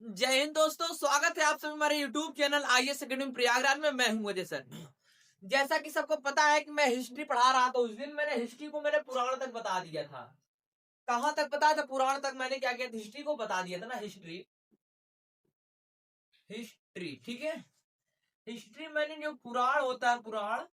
जय हिंद दोस्तों, स्वागत है आप सभी हमारे YouTube channel IAS academy Prayagraj में। मैं हूं अजय सर। जैसा कि सबको पता है कि मैं हिस्ट्री पढ़ा रहा था, उस दिन मैंने हिस्ट्री को मेरे पुराण तक बता दिया था। कहां तक बताया था? पुराण तक। मैंने क्या किया था? हिस्ट्री को बता दिया था ना। हिस्ट्री हिस्ट्री ठीक है। हिस्ट्री मैंने, जो पुराण होता है, पुराण,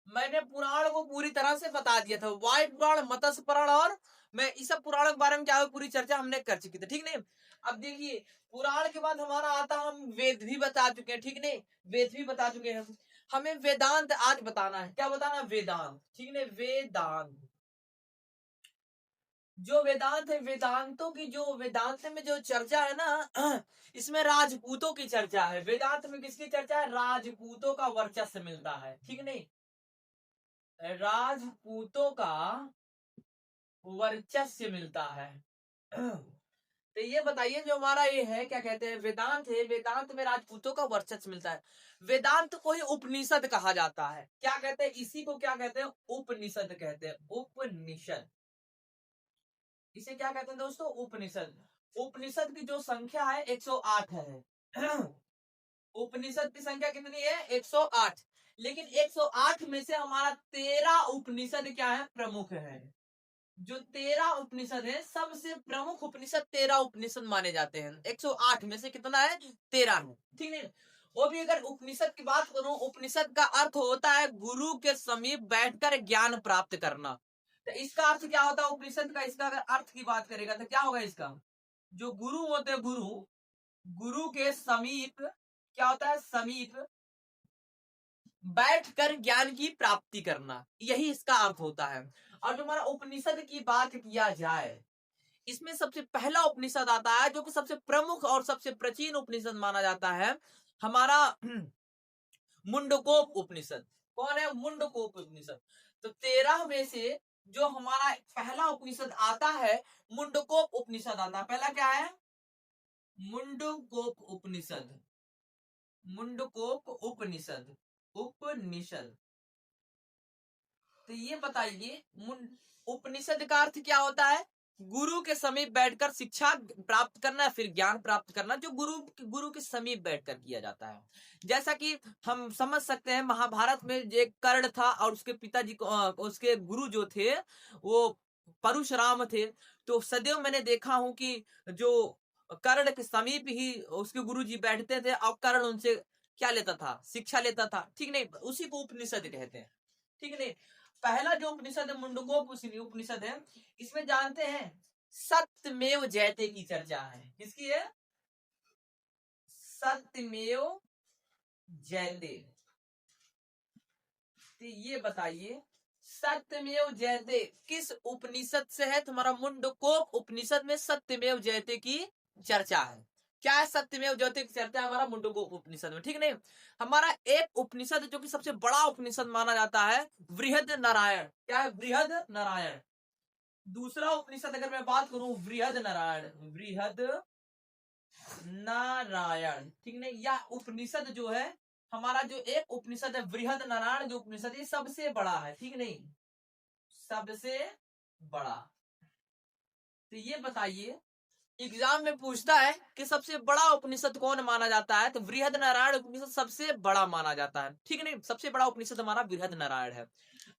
मैंने पुराण को पूरी तरह से बता दिया था। वायु पुराण, मत्स्य पुराण, और मैं इस सब पुराण के बारे में क्या है पूरी चर्चा हमने कर चुकी थी, ठीक नहीं। अब देखिए, पुराण के बाद हमारा आता, हम वेद भी बता चुके हैं, ठीक नहीं। वेद भी बता चुके हैं। हमें वेदांत आज बताना है। क्या बताना? वेदांत, ठीक नहीं। वेदांत, जो वेदांत है, वेदांतों की जो वेदांत में जो चर्चा है ना, इसमें राजपूतों की चर्चा है। वेदांत में किसकी चर्चा है? राजपूतों का वर्चस्व मिलता है, ठीक नहीं। राजपूतों का वर्चस्व मिलता है। तो ये बताइए, जो हमारा ये है, क्या कहते हैं, वेदांत है, वेदांत में राजपूतों का वर्चस्व मिलता है। वेदांत को ही उपनिषद कहा जाता है। क्या कहते हैं इसी को? क्या कहते हैं? उपनिषद कहते हैं। उपनिषद, इसे क्या कहते हैं दोस्तों? उपनिषद। उपनिषद की जो संख्या है 108 है। उपनिषद की संख्या कितनी है? 108। लेकिन 108 में से हमारा 13 उपनिषद क्या है? प्रमुख है। जो 13 उपनिषद है, सबसे प्रमुख उपनिषद 13 उपनिषद माने जाते हैं। 108 में से कितना है? 13 है, ठीक है। वो भी अगर उपनिषद की बात करूं, उपनिषद का अर्थ होता है गुरु के समीप बैठकर ज्ञान प्राप्त करना। तो इसका अर्थ क्या होता है उपनिषद का? इसका अगर अर्थ की बात करेगा तो क्या होगा इसका? जो गुरु होते हैं, गुरु, गुरु के समीप, क्या होता है? समीप बैठकर ज्ञान की प्राप्ति करना, यही इसका अर्थ होता है। और जो हमारा उपनिषद की बात किया जाए, इसमें सबसे पहला उपनिषद आता है, जो कि सबसे प्रमुख और सबसे प्राचीन उपनिषद माना जाता है, हमारा मुंडकोप उपनिषद। कौन है? मुंडकोप उपनिषद। तो 13 में से जो हमारा पहला उपनिषद आता है, मुंडकोप उपनिषद आता है। पहला क्या है? मुंडकोप उपनिषद। मुंडकोप उपनिषद, उपनिषद। तो ये बताइए, उपनिषद का अर्थ क्या होता है? गुरु के समीप बैठकर शिक्षा प्राप्त करना, फिर ज्ञान प्राप्त करना, जो गुरु के समीप बैठकर किया जाता है। जैसा कि हम समझ सकते हैं, महाभारत में एक कर्ण था और उसके पिताजी को, उसके गुरु जो थे वो परशुराम थे। तो सदैव मैंने देखा हूं कि जो कर्ण के समीप ही उसके गुरु जी बैठते थे और कर्ण उनसे क्या लेता था? शिक्षा लेता था, ठीक नहीं। उसी को उपनिषद कहते हैं, ठीक नहीं। पहला जो उपनिषद है, मुंडकोप उपनिषद है, इसमें जानते हैं सत्यमेव जयते की चर्चा है। किसकी है? सत्यमेव जयते। तो ये बताइए, सत्यमेव जयते किस उपनिषद से है? तुम्हारा मुंडकोप उपनिषद में सत्यमेव जयते की चर्चा है। क्या है? सत्यमेव जयते की चर्चा हमारा मुंडकोप उपनिषद में, ठीक नहीं। हमारा एक उपनिषद जो कि सबसे बड़ा उपनिषद माना जाता है, बृहद नारायण। क्या है? बृहद नारायण। दूसरा उपनिषद अगर मैं बात करूं, बृहद नारायण, बृहद नारायण, ठीक नहीं। यह उपनिषद जो है, हमारा जो एक उपनिषद है बृहद नारायण, जो उपनिषद ये सबसे बड़ा है, ठीक नहीं, सबसे बड़ा। तो ये बताइए, एग्जाम में पूछता है कि सबसे बड़ा उपनिषद कौन माना जाता है, तो बृहद नारायण उपनिषद सबसे बड़ा माना जाता है, ठीक नहीं। सबसे बड़ा उपनिषद हमारा बृहद नारायण है।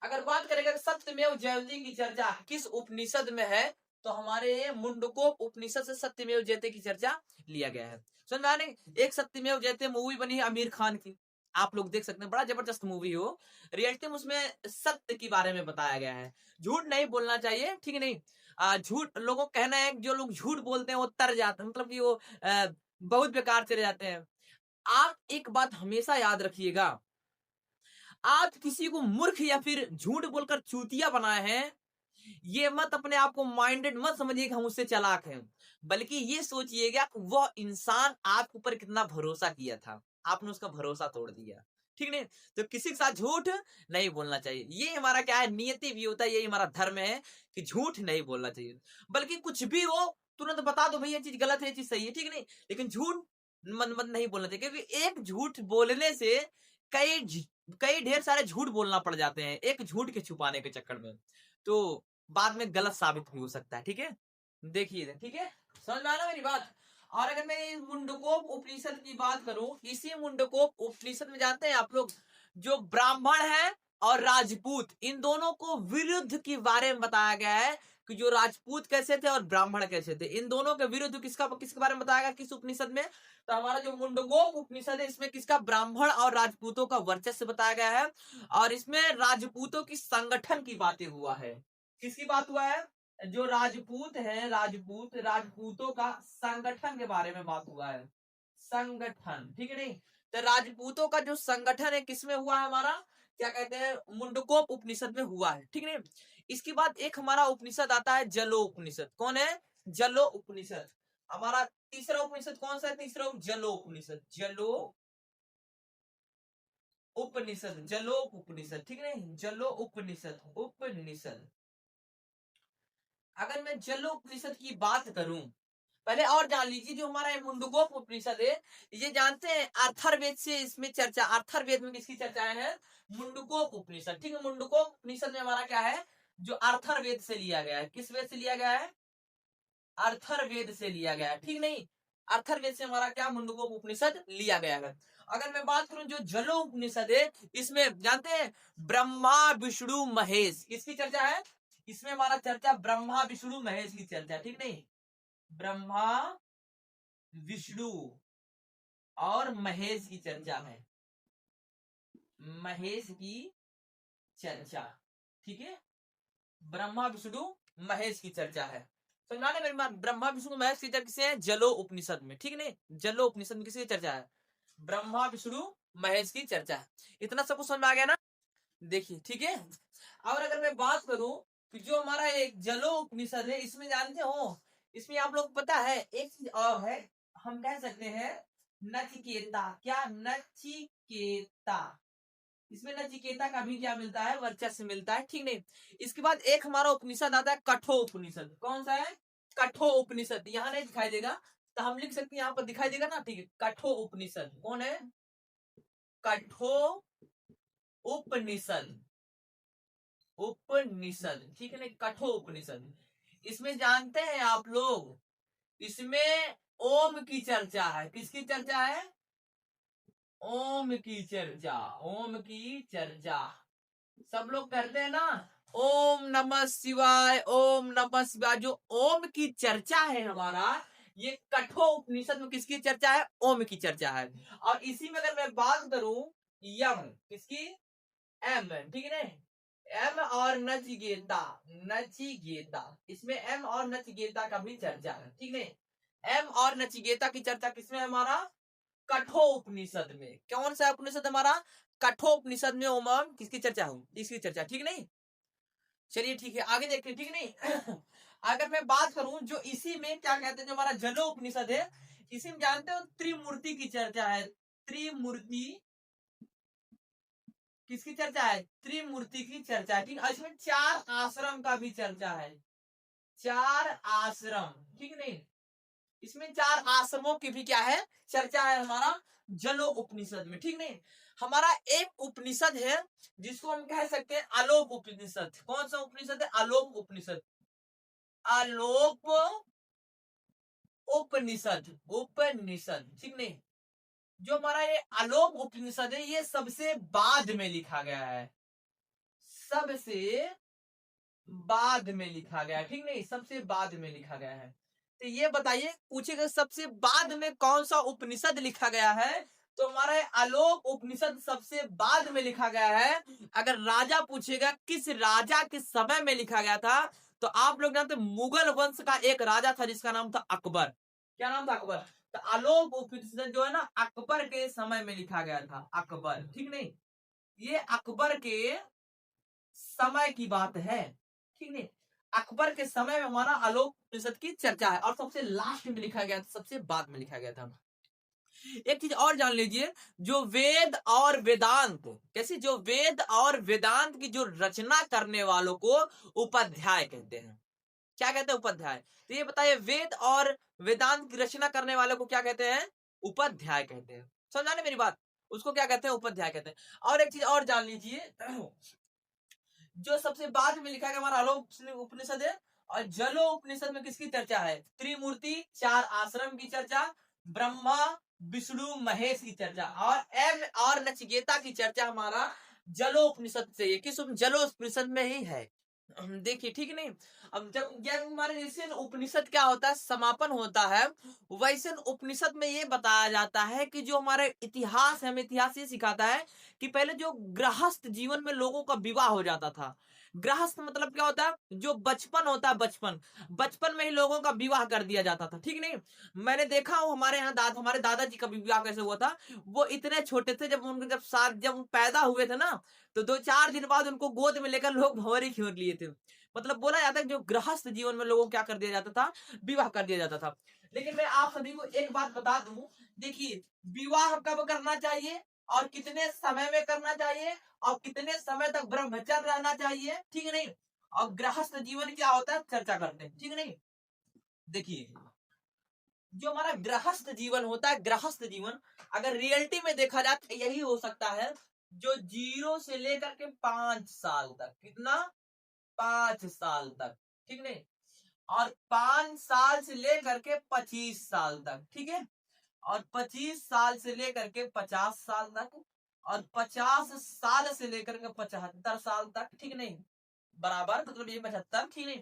अगर बात करेंगे सत्यमेव जयते की चर्चा किस उपनिषद में है, तो हमारे मुंडकोप उपनिषद से सत्यमेव जयते की चर्चा लिया गया है। समझ में आने? एक सत्यमेव जयते मूवी बनी है आमिर खान की, आप लोग देख सकते हैं, बड़ा जबरदस्त मूवी हो। रियलिटी में उसमें सत्य के बारे में बताया गया है। झूठ नहीं बोलना चाहिए, ठीक नहीं। झूठ, लोगों का कहना है कि जो लोग झूठ बोलते हैं वो तर जाते हैं, मतलब कि वो बहुत बेकार चले जाते हैं। आप एक बात हमेशा याद रखिएगा, आप किसी को मूर्ख या फिर झूठ बोलकर चूतिया बनाए हैं, ये मत अपने आप को माइंडेड मत समझिए कि हम उससे चालाक हैं, बल्कि ये सोचिएगा कि वह इंसान आपके ऊपर कितना भरोसा किया था, आपने उसका भरोसा तोड़ दिया, ठीक नहीं। तो किसी के साथ झूठ नहीं बोलना चाहिए। ये हमारा क्या है? नियति भी होता है, यही हमारा धर्म है कि झूठ नहीं बोलना चाहिए। बल्कि कुछ भी हो तुरंत बता दो, भाई ये चीज गलत है, ये चीज सही है, ठीक नहीं। लेकिन झूठ मन मन नहीं बोलना चाहिए, क्योंकि एक झूठ बोलने से कई कई ढेर सारे झूठ बोलना पड़ जाते हैं एक झूठ के छुपाने के चक्कर में। तो बाद में गलत साबित भी हो सकता है, ठीक है। देखिए, ठीक है, समझ में आना मेरी बात। और अगर मैं मुंडकोप उपनिषद की बात करूं, इसी मुंडकोप उपनिषद में जानते हैं आप लोग, जो ब्राह्मण है और राजपूत, इन दोनों को विरुद्ध के बारे में बताया गया है कि जो राजपूत कैसे थे और ब्राह्मण कैसे थे, इन दोनों के विरुद्ध किसके बारे में बताया गया, किस उपनिषद में? तो हमारा जो मुंडकोप उपनिषद है, इसमें किसका, ब्राह्मण और राजपूतों का वर्चस्व बताया गया है, और इसमें राजपूतों की संगठन की बातें हुआ है। किसकी बात हुआ है? जो राजपूत है, राजपूतों का संगठन के बारे में बात हुआ है, संगठन, ठीक है नहीं? तो राजपूतों का जो संगठन है किसमें हुआ है हमारा, क्या कहते हैं, मुंडकोप उपनिषद में हुआ है, ठीक नहीं? इसके बाद एक हमारा उपनिषद आता है जलो उपनिषद। कौन है? जलो उपनिषद। हमारा तीसरा उपनिषद कौन सा है? तीसरा जलो उपनिषद, जलो उपनिषद, जलो उपनिषद, ठीक नहीं? जलो उपनिषद, उपनिषद। अगर मैं जलो उपनिषद की बात करूं, पहले और जान लीजिए, जो हमारा मुंडकोप उपनिषद है, ये जानते हैं अर्थरवेद से इसमें चर्चा, अर्थरवेद में किसकी चर्चाएं हैं? मुंडकोप उपनिषद, ठीक है? मुंडकोप उपनिषद में हमारा क्या है, जो अर्थरवेद से लिया गया है। किस वेद से लिया गया है? अर्थरवेद से लिया गया है, ठीक नहीं? अर्थरवेद से हमारा क्या, मुंडकोप उपनिषद लिया गया है। अगर मैं बात करूं जो जलो उपनिषद है, इसमें जानते हैं ब्रह्मा विष्णु महेश, किसकी चर्चा है? इसमें हमारा चर्चा ब्रह्मा विष्णु महेश की चर्चा, ठीक नहीं? ब्रह्मा विष्णु और महेश की चर्चा है, महेश की चर्चा, ठीक है? ब्रह्मा विष्णु महेश की चर्चा है, समझा ना मेरी बात? ब्रह्मा विष्णु महेश की चर्चा किसे है? जलो उपनिषद में, ठीक नहीं? जलो उपनिषद में किसकी चर्चा है? ब्रह्मा विष्णु महेश की चर्चा है। इतना सब कुछ समझ में आ गया ना? देखिए, ठीक है। और अगर मैं बात करूं कि जो हमारा एक जलो उपनिषद है, इसमें जानते हो, इसमें आप लोग पता है एक चीज और है, हम कह सकते हैं नचिकेता। क्या? नचिकेता। इसमें नचिकेता का भी क्या मिलता है? वर्चस्व मिलता है, ठीक नहीं? इसके बाद एक हमारा उपनिषद आता है कठो उपनिषद। कौन सा है? कठो उपनिषद। यहाँ नहीं दिखाई देगा तो हम लिख सकते हैं, यहाँ पर दिखाई देगा ना, ठीक है? कठो उपनिषद। कौन है? कठो उपनिषद, उपनिषद, ठीक है ना? कठो उपनिषद। इसमें जानते हैं आप लोग, इसमें ओम की चर्चा है। किसकी चर्चा है? ओम की चर्चा, ओम की चर्चा सब लोग करते हैं ना, ओम नमः शिवाय, ओम नमः शिवाय। जो ओम की चर्चा है हमारा, ये कठो उपनिषद में किसकी चर्चा है? ओम की चर्चा है। और इसी में अगर मैं बात करूं यम, किसकी? एम, ठीक है ना? एम और नचिकेता, नचिकेता, इसमें एम और नचिकेता का भी चर्चा है, ठीक है? एम और नचिकेता की चर्चा किसमें है हमारा? कठो उपनिषद में। कौन सा उपनिषद हमारा? कठो उपनिषद में ओम किसकी चर्चा हो? इसकी चर्चा, ठीक नहीं? चलिए ठीक है, आगे देखते हैं, ठीक नहीं? अगर मैं बात करूं जो इसी में क्या कहते हैं, जो हमारा जलो उपनिषद है, इसी में जानते हो त्रिमूर्ति की चर्चा है। त्रिमूर्ति किसकी चर्चा है? त्रिमूर्ति की चर्चा है, ठीक है? इसमें 4 आश्रम का भी चर्चा है, 4 आश्रम, ठीक नहीं? इसमें 4 आश्रमों की भी क्या है? चर्चा है हमारा जलो उपनिषद में, ठीक नहीं? हमारा एक उपनिषद है जिसको हम कह सकते हैं आलोक उपनिषद। कौन सा उपनिषद है? आलोक उपनिषद, आलोक उपनिषद, उपनिषद, ठीक नहीं? जो हमारा ये आलोक उपनिषद है, ये सबसे बाद में लिखा गया है, सबसे बाद में लिखा गया है, ठीक नहीं? सबसे बाद में लिखा गया है। तो ये बताइए, पूछेगा सबसे बाद में कौन सा उपनिषद लिखा गया है, तो हमारा आलोक उपनिषद सबसे बाद में लिखा गया है। अगर राजा पूछेगा किस राजा के समय में लिखा गया था, तो आप लोग जानते मुगल वंश का एक राजा था जिसका नाम था अकबर। क्या नाम था? अकबर। तो आलोक उपनिषद जो है ना, अकबर के समय में लिखा गया था, अकबर, ठीक नहीं? ये अकबर के समय की बात है, ठीक नहीं? अकबर के समय में हमारा आलोक उपनिषद की चर्चा है, और सबसे लास्ट में लिखा गया था, सबसे बाद में लिखा गया था। एक चीज और जान लीजिए, जो वेद और वेदांत, कैसी? जो वेद और वेदांत की जो रचना करने वालों को उपाध्याय कहते हैं। क्या कहते हैं? उपाध्याय। तो ये बताइए, वेद और वेदांत की रचना करने वालों को क्या कहते हैं? उपाध्याय कहते हैं। समझा ना मेरी बात? उसको क्या कहते हैं? उपाध्याय कहते हैं। और एक चीज और जान लीजिए, जो सबसे बाद में लिखा गया हमारा आलोक उपनिषद है, और जलो उपनिषद में किसकी चर्चा है? त्रिमूर्ति, 4 आश्रम की चर्चा, ब्रह्मा विष्णु महेश की चर्चा, और एम और नचिकेता की चर्चा हमारा जलोपनिषद से, ये किस जलोपनिषद में ही है। देखिए ठीक नहीं। अब जब हमारे जैसे उपनिषद क्या होता है, समापन होता है, वैसे उपनिषद में ये बताया जाता है कि जो हमारे इतिहास है, हमें इतिहास ये सिखाता है कि पहले जो गृहस्थ जीवन में लोगों का विवाह हो जाता था। गृहस्थ मतलब क्या होता है? जो बचपन होता है, बचपन में ही लोगों का विवाह कर दिया जाता था, ठीक नहीं। मैंने देखा हूं हमारे यहाँ हमारे दादाजी का विवाह कैसे हुआ था। वो इतने छोटे थे, जब पैदा हुए थे ना, तो 2-4 दिन बाद उनको गोद में लेकर लोग भंवरे खींच लिए थे। मतलब बोला जाता है जो गृहस्थ जीवन में लोगों को क्या कर दिया जाता था, विवाह कर दिया जाता था। लेकिन मैं आप सभी को एक बात बता दूं, देखिए विवाह कब करना चाहिए और कितने समय में करना चाहिए और कितने समय तक ब्रह्मचर्य रहना चाहिए, ठीक नहीं। और गृहस्थ जीवन क्या होता है चर्चा करते हैं, ठीक नहीं। देखिए जो हमारा गृहस्थ जीवन होता है, गृहस्थ जीवन अगर रियलिटी में देखा जाए तो यही हो सकता है जो 0 से लेकर के 5 साल तक, कितना? 5 साल तक, ठीक नहीं। और 5 साल से लेकर के 25 साल तक, ठीक है। और 25 साल से लेकर के 50 साल तक, और 50 साल से लेकर के 75 साल तक, ठीक नहीं, बराबर मतलब ये 75, ठीक नहीं।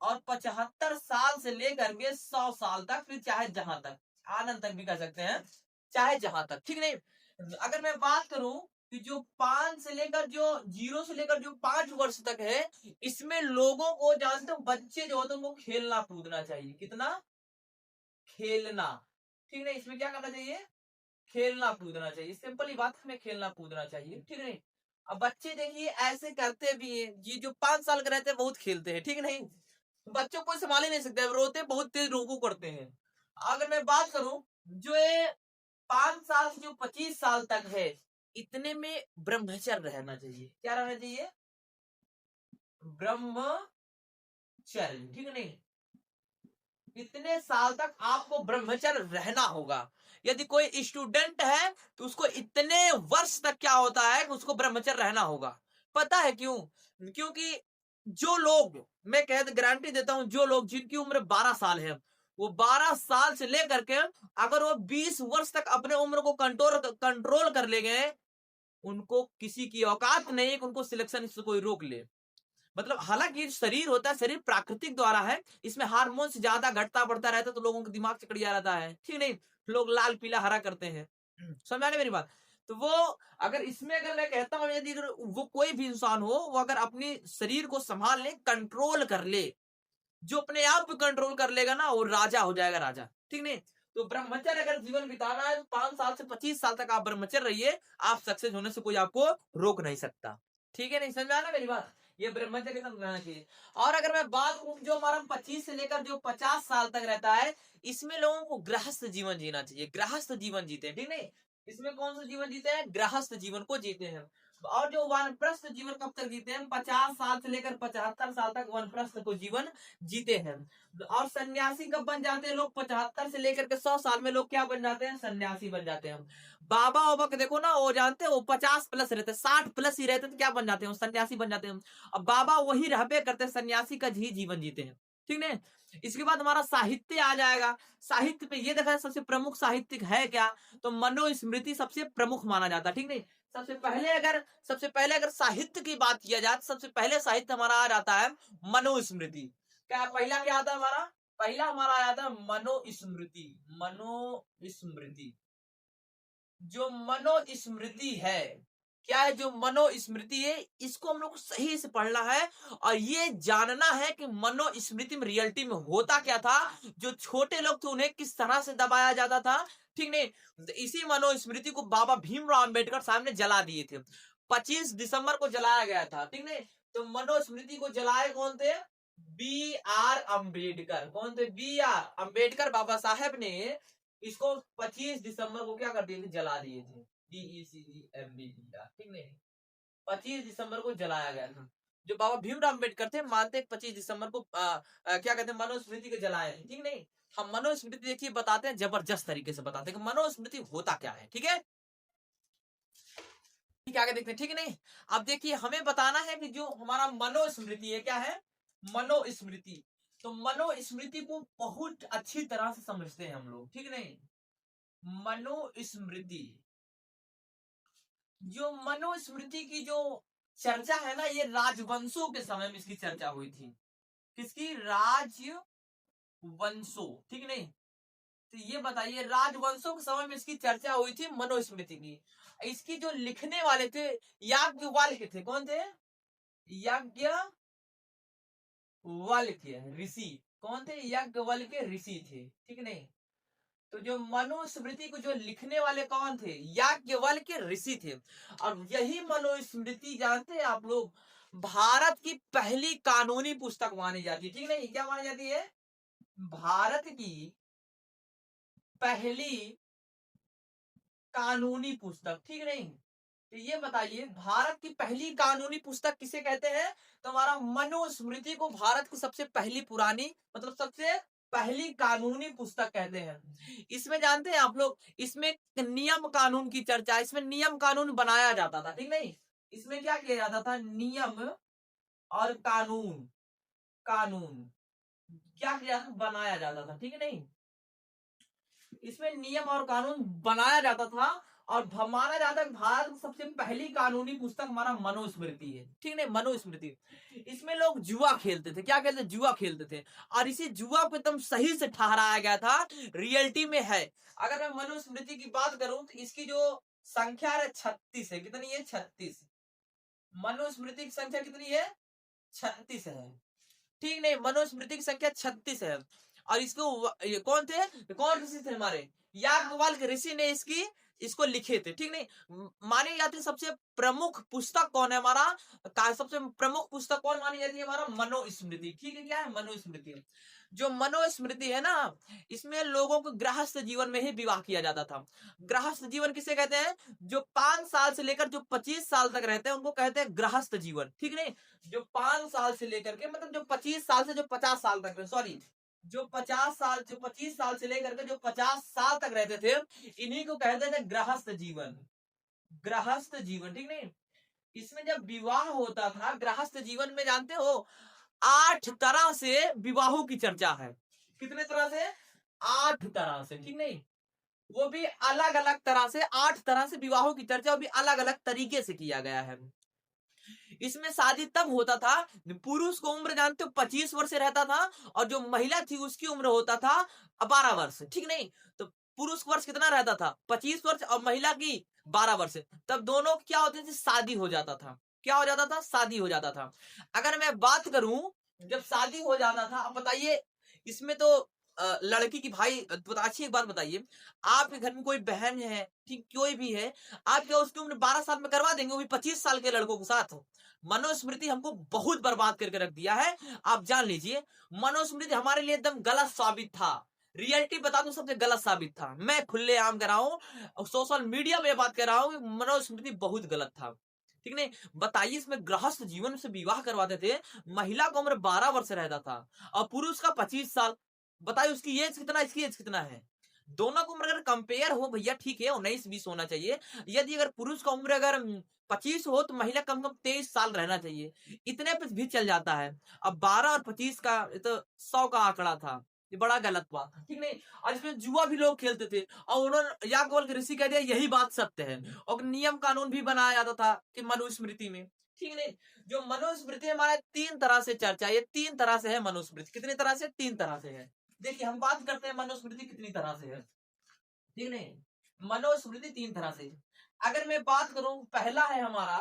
और 75 साल से लेकर के 100 साल तक, फिर चाहे जहां तक, आनंद तक भी कर सकते हैं, चाहे जहां तक, ठीक नहीं। अगर मैं बात करूं कि जो 5 से लेकर जो 0 से लेकर जो 5 वर्ष तक है, इसमें लोगों को जानते हो बच्चे जो होते हैं उनको खेलना कूदना चाहिए, कितना? खेलना, ठीक नहीं। इसमें क्या करना चाहिए? खेलना कूदना चाहिए, सिंपल ही बात, हमें खेलना कूदना चाहिए, ठीक नहीं। अब बच्चे देखिए ऐसे करते भी हैं, ये जो 5 साल के रहते हैं बहुत खेलते हैं, ठीक नहीं। बच्चों को संभाल ही नहीं सकते, रोते बहुत तेज रोकू करते हैं। अगर मैं बात करूं जो ये 5 साल से जो 25 साल तक है, इतने में ब्रह्मचर्य रहना चाहिए, क्या रहना चाहिए? ब्रह्मचर्य, ठीक नहीं। इतने साल तक आपको ब्रह्मचर्य रहना होगा। यदि कोई स्टूडेंट है तो उसको इतने वर्ष तक क्या होता है, उसको ब्रह्मचर्य रहना होगा। पता है क्यों? क्योंकि जो लोग, मैं गारंटी देता हूं, जो लोग जिनकी उम्र 12 साल है, वो 12 साल से लेकर के अगर वो 20 वर्ष तक अपने उम्र को कंट्रोल कर ले गए, उनको किसी की औकात नहीं है कि उनको सिलेक्शन से कोई रोक ले। मतलब हालांकि शरीर होता है, शरीर प्राकृतिक द्वारा है, इसमें हार्मोन्स ज्यादा घटता बढ़ता रहता है तो लोगों के दिमाग चकड़िया रहता है, ठीक नहीं। लोग लाल पीला हरा करते हैं, समझ आ गई मेरी बात। तो वो अगर इसमें अगर मैं कहता हूं यदि वो कोई भी इंसान हो, वो अगर अपनी शरीर को संभाल ले, कंट्रोल कर ले, जो अपने आप कंट्रोल कर लेगा ना, वो राजा हो जाएगा, राजा, ठीक नहीं। तो ब्रह्मचर्य अगर जीवन बिताना है तो 5 साल से 25 साल तक आप ब्रह्मचर्य रहिए, आप सक्सेस होने से कोई आपको रोक नहीं सकता, ठीक है नहीं, समझ में आना मेरी बात। ये ब्रह्मचर्य के साथ रहना चाहिए। और अगर मैं बात करूं जो हमारा 25 से लेकर जो 50 साल तक रहता है, इसमें लोगों को गृहस्थ जीवन जीना चाहिए, गृहस्थ जीवन जीते हैं, ठीक नहीं। इसमें कौन सा जीवन जीते हैं? गृहस्थ जीवन को जीते हैं। और जो वानप्रस्थ जीवन कब तक जीते हैं? 50 साल से लेकर 75 साल तक वानप्रस्थ को जीवन जीते हैं। और सन्यासी कब बन जाते हैं लोग? 75 से लेकर के 100 साल में लोग क्या बन जाते हैं? सन्यासी बन जाते हैं। बाबा वाबा के देखो ना, वो जानते हैं वो 50 प्लस रहते, 60 प्लस ही रहते, तो क्या बन जाते हैं? सन्यासी बन जाते हैं। अब बाबा वही रहबे करते हैं, सन्यासी का ही जीवन जीते हैं, ठीक है। इसके बाद हमारा साहित्य आ जाएगा। साहित्य पे ये देखा है सबसे प्रमुख साहित्यिक है क्या, तो मनुस्मृति सबसे प्रमुख माना जाता है, ठीक नहीं। सबसे पहले अगर साहित्य की बात किया जाए तो सबसे पहले साहित्य हमारा आ जाता है मनुस्मृति। क्या पहला क्या आता है हमारा? पहला हमारा आया था मनुस्मृति। मनुस्मृति, जो मनुस्मृति है, क्या है? जो मनुस्मृति है, इसको हम लोग को सही से पढ़ना है और ये जानना है कि मनुस्मृति में रियलिटी में होता क्या था। जो छोटे लोग थे उन्हें किस तरह से दबाया जाता था, ठीक नहीं। तो इसी मनुस्मृति को बाबा भीमराव अंबेडकर साहब ने जला दिए थे। 25 दिसंबर को जलाया गया था, ठीक नहीं। तो मनुस्मृति को जलाए कौन थे? B R Ambedkar. कौन थे? B R Ambedkar Babasaheb ने इसको 25 दिसंबर को क्या कर दिए थे? जला दिए थे। DECEMBER, ठीक नहीं। 25 दिसंबर को जलाया गया था। जो बाबा भीमराव अम्बेडकर थे मानते 25 दिसंबर को क्या कहते हैं, मनुस्मृति को जलाए, ठीक नहीं। हम मनुस्मृति देखिए बताते हैं, जबरदस्त तरीके से बताते हैं कि मनुस्मृति होता क्या है, ठीक है। ठीक है, आगे देखते हैं, ठीक है नहीं। अब देखिए हमें बताना है कि जो हमारा मनुस्मृति है क्या है? मनुस्मृति, तो मनुस्मृति को बहुत अच्छी तरह से समझते हैं हम लोग, ठीक नहीं। मनुस्मृति, जो मनुस्मृति की जो चर्चा है ना, ये राजवंशों के समय में इसकी चर्चा हुई थी। किसकी? राजवंशों, ठीक नहीं। तो ये बताइए, राजवंशों के समय में इसकी चर्चा हुई थी मनुस्मृति की। इसकी जो लिखने वाले थे याज्ञवल्क्य थे। कौन थे? याज्ञवल्क्य ऋषि। कौन थे? याज्ञवल्क्य ऋषि थे, ठीक नहीं। तो जो मनुस्मृति को जो लिखने वाले कौन थे? याज्ञवल्क्य ऋषि थे। और यही मनुस्मृति, जानते हैं आप लोग, भारत की पहली कानूनी पुस्तक मानी जाती है, ठीक नहीं। क्या मानी जाती है? भारत की पहली कानूनी पुस्तक, ठीक नहीं। तो ये बताइए, भारत की पहली कानूनी पुस्तक किसे कहते हैं? तो हमारा मनुस्मृति को भारत की सबसे पहली पुरानी, मतलब सबसे पहली कानूनी पुस्तक कहते हैं। इसमें जानते हैं आप लोग, इसमें नियम कानून की चर्चा, इसमें नियम कानून बनाया जाता था, ठीक नहीं। इसमें क्या किया जाता था? नियम और कानून, कानून क्या किया? बनाया जाता था, ठीक है नहीं। इसमें नियम और कानून बनाया जाता था। और माना जाता है भारत की सबसे पहली कानूनी पुस्तक हमारा मनुस्मृति है, ठीक नहीं। मनुस्मृति, इसमें लोग जुआ खेलते थे। क्या खेलते? जुआ खेलते थे। और इसी जुआ को एकदम सही से ठहराया गया था, रियलिटी में है। अगर मैं मनुस्मृति की बात करूं तो इसकी जो संख्या है 36 है। कितनी है? 36। मनुस्मृति की संख्या कितनी है? 36 है, ठीक नहीं। मनुस्मृति की संख्या 36 है। और इसको ये कौन थे? कौन ऋषि थे? हमारे याज्ञवल्क्य ऋषि ने इसको लिखे थे, ठीक नहीं। मानी जाती सबसे प्रमुख पुस्तक कौन है हमारा? सबसे प्रमुख पुस्तक कौन मानी जाती है? हमारा मनुस्मृति, ठीक है। क्या है? मनुस्मृति। जो मनुस्मृति है ना, इसमें लोगों को गृहस्थ जीवन में ही विवाह किया जाता था। गृहस्थ जीवन किसे कहते हैं? जो 5 साल से लेकर जो 25 साल तक रहते हैं उनको कहते हैं गृहस्थ जीवन, ठीक नहीं। जो 5 साल से लेकर के, मतलब जो 25 साल से जो 50 साल तक, सॉरी, जो 25 साल से लेकर के जो 50 साल तक रहते थे, इन्हीं को कहते थे गृहस्थ जीवन, गृहस्थ जीवन, ठीक नहीं। इसमें जब विवाह होता था गृहस्थ जीवन में, जानते हो 8 तरह से विवाहों की चर्चा है। कितने तरह से? 8 तरह से, ठीक नहीं। वो भी अलग अलग तरह से, 8 तरह से विवाहों की चर्चा, वो भी अलग अलग तरीके से किया गया है। इसमें शादी तब होता था, पुरुष को उम्र जानते हो 25 वर्ष रहता था, और जो महिला थी उसकी उम्र होता था 12 वर्ष, ठीक नहीं। तो पुरुष वर्ष कितना रहता था? 25 वर्ष, और महिला की 12 वर्ष। तब दोनों क्या होती थी? शादी हो जाता था। क्या हो जाता था? शादी हो जाता था। अगर मैं बात करूं, जब शादी हो जाता था, अब बताइए, इसमें तो लड़की की भाई, अच्छी एक बात बताइए, आपके घर में कोई बहन है, ठीक, कोई भी है, आप क्या उसकी उम्र 12 साल में करवा देंगे, वो भी 25 साल के लड़कों के साथ? मनुस्मृति हमको बहुत बर्बाद करके रख दिया है, आप जान लीजिए। मनुस्मृति हमारे लिए एकदम गलत साबित था। रियलिटी बता दूं, सबसे गलत साबित था। मैं खुले आम कर रहा हूं, सोशल मीडिया में बात कर रहा हूं, मनुस्मृति बहुत गलत था, ठीक नहीं। बताइए, इसमें गृहस्थ जीवन से विवाह करवाते थे, महिला का उम्र 12 वर्ष रहता था, और पुरुष का 25 साल। बताइए उसकी एज कितना, इसकी एज कितना है? दोनों का उम्र अगर कंपेयर हो भैया, ठीक है, 19-20 होना चाहिए। यदि अगर पुरुष का उम्र अगर 25 हो तो महिला कम से कम 23 साल रहना चाहिए, इतने पे भी चल जाता है। अब 12 और 25 का, ये तो 100 का आंकड़ा था, ये बड़ा गलत बात था, ठीक नहीं। और इसमें जुआ भी लोग खेलते थे, और उन्होंने याज्ञवल्क्य ऋषि कह दिया यही बात सत्य है, और नियम कानून भी बनाया जाता था कि मनुस्मृति में, ठीक नहीं। जो मनुस्मृति हमारे 3 तरह से चर्चा, ये 3 तरह से है मनुस्मृति। कितनी तरह से? 3 तरह से है। देखिए, हम बात करते हैं मनुस्मृति कितनी तरह से है, ठीक नहीं। मनुस्मृति 3 तरह से। अगर मैं बात करूं, पहला है हमारा,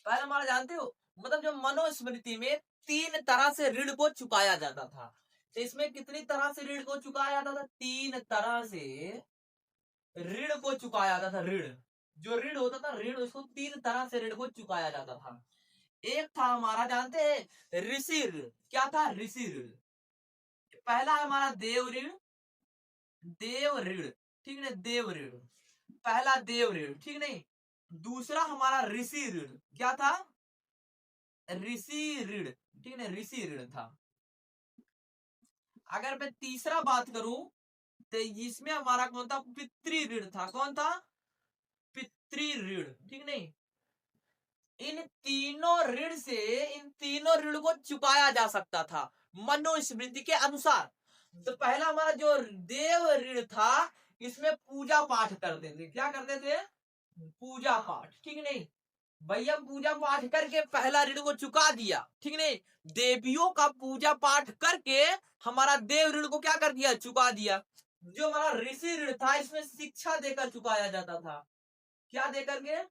पहला हमारा जानते हो, मतलब जो मनुस्मृति में 3 तरह से ऋण को चुकाया जाता था। तो इसमें कितनी तरह से ऋण को चुकाया जाता था? 3 तरह से ऋण को चुकाया जाता था। ऋण, जो ऋण होता था, ऋण, उसको 3 तरह से ऋण को चुकाया जाता था। एक था हमारा, जानते हैं, ऋषि ऋण। क्या था? ऋषि ऋण। पहला है हमारा देव ऋण, देव ऋण, ठीक है, देव ऋण, पहला देव ऋण, ठीक नहीं। दूसरा हमारा ऋषि ऋण। क्या था? ऋषि ऋण, ठीक है, ऋषि ऋण था। अगर मैं तीसरा बात करूं तो इसमें हमारा कौन था? पितृ ऋण था। कौन था? पितृ ऋण, ठीक नहीं। इन तीनों ऋण को चुकाया जा सकता था। मनुस्मृति के अनुसार। तो पहला हमारा जो देव ऋण था इसमें पूजा पाठ करते थे। क्या करते थे? पूजा पाठ। ठीक नहीं भैया, पूजा पाठ करके पहला ऋण को चुका दिया। ठीक नहीं, देवियों का पूजा पाठ करके हमारा देव ऋण को क्या कर दिया? चुका दिया। जो हमारा ऋषि ऋण था इसमें शिक्षा देकर चुकाया जाता था। क्या देकर के?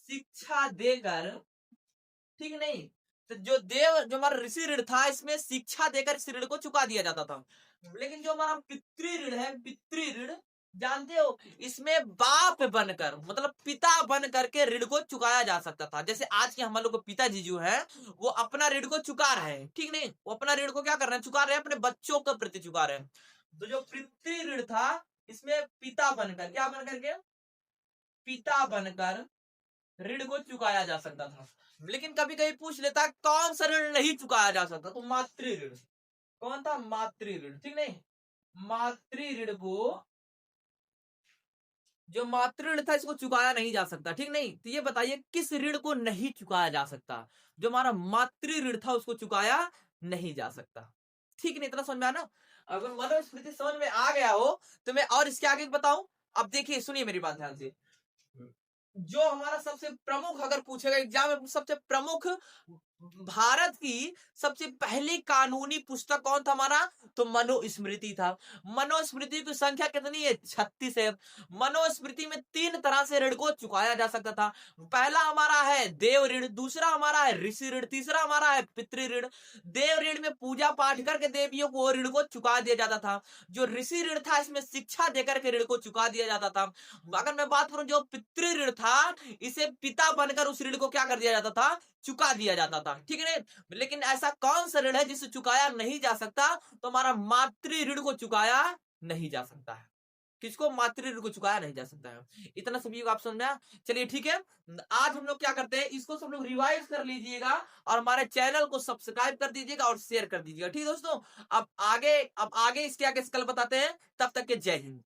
शिक्षा देकर। ठीक नहीं, तो जो हमारा ऋषि ऋण था इसमें शिक्षा देकर इस ऋण को चुका दिया जाता था। लेकिन जो हमारा पितृ ऋण है, पितृ ऋण जानते हो, इसमें बाप बनकर मतलब पिता बन करके ऋण को चुकाया जा सकता था। जैसे आज के हम लोग के पिताजी जो है वो अपना ऋण को चुका रहे हैं। ठीक नहीं, वो अपना ऋण को क्या कर रहे हैं? चुका रहे हैं, अपने बच्चों के प्रति चुका रहे हैं। तो जो पितृ ऋण था इसमें पिता बनकर, क्या बनकर के? पिता बनकर ऋण को चुकाया जा सकता था। लेकिन कभी कभी पूछ लेता है कौन सा ऋण नहीं चुकाया जा सकता, तो मातृ ऋण। कौन था? मातृ ऋण। ठीक नहीं, मातृ ऋण को, जो मातृ ऋण था इसको चुकाया नहीं जा सकता। ठीक नहीं, तो ये बताइए किस ऋण को नहीं चुकाया जा सकता? जो हमारा मातृ ऋण था उसको चुकाया नहीं जा सकता। ठीक नहीं, इतना समझ में आना। अगर मनुस्मृति समझ में आ गया हो तो मैं और इसके आगे बताऊं। अब देखिए, सुनिए मेरी बात ध्यान से। जो हमारा सबसे प्रमुख अगर पूछेगा एग्जाम में, सबसे प्रमुख भारत की सबसे पहली कानूनी पुस्तक कौन था हमारा? तो मनुस्मृति था। मनुस्मृति की संख्या कितनी है? 36 है। मनुस्मृति में 3 तरह से ऋण को चुकाया जा सकता था। पहला हमारा है देव ऋण, दूसरा हमारा है ऋषि ऋण, तीसरा हमारा है पितृ ऋण। देव ऋण में पूजा पाठ करके देवियों को ऋण को चुका दिया जाता था। जो ऋषि ऋण था इसमें शिक्षा देकर के ऋण को चुका दिया जाता था। अगर मैं बात करूं जो पितृ ऋण था, इसे पिता बनकर उस ऋण को क्या कर दिया जाता था? चुका दिया जाता था। ठीक है, लेकिन ऐसा कौन सा ऋण है जिसे चुकाया नहीं जा सकता? तो हमारा मातृ ऋण को चुकाया नहीं जा सकता है। किसको? मातृ ऋण को चुकाया नहीं जा सकता है। इतना सभी को आप समझ में आया? चलिए ठीक है, आज हम लोग क्या करते हैं, इसको सब लोग रिवाइज कर लीजिएगा और हमारे चैनल को सब्सक्राइब कर दीजिएगा और शेयर कर दीजिएगा। ठीक है दोस्तों, अब आगे इसके आगे कल बताते हैं। तब तक के जय हिंद।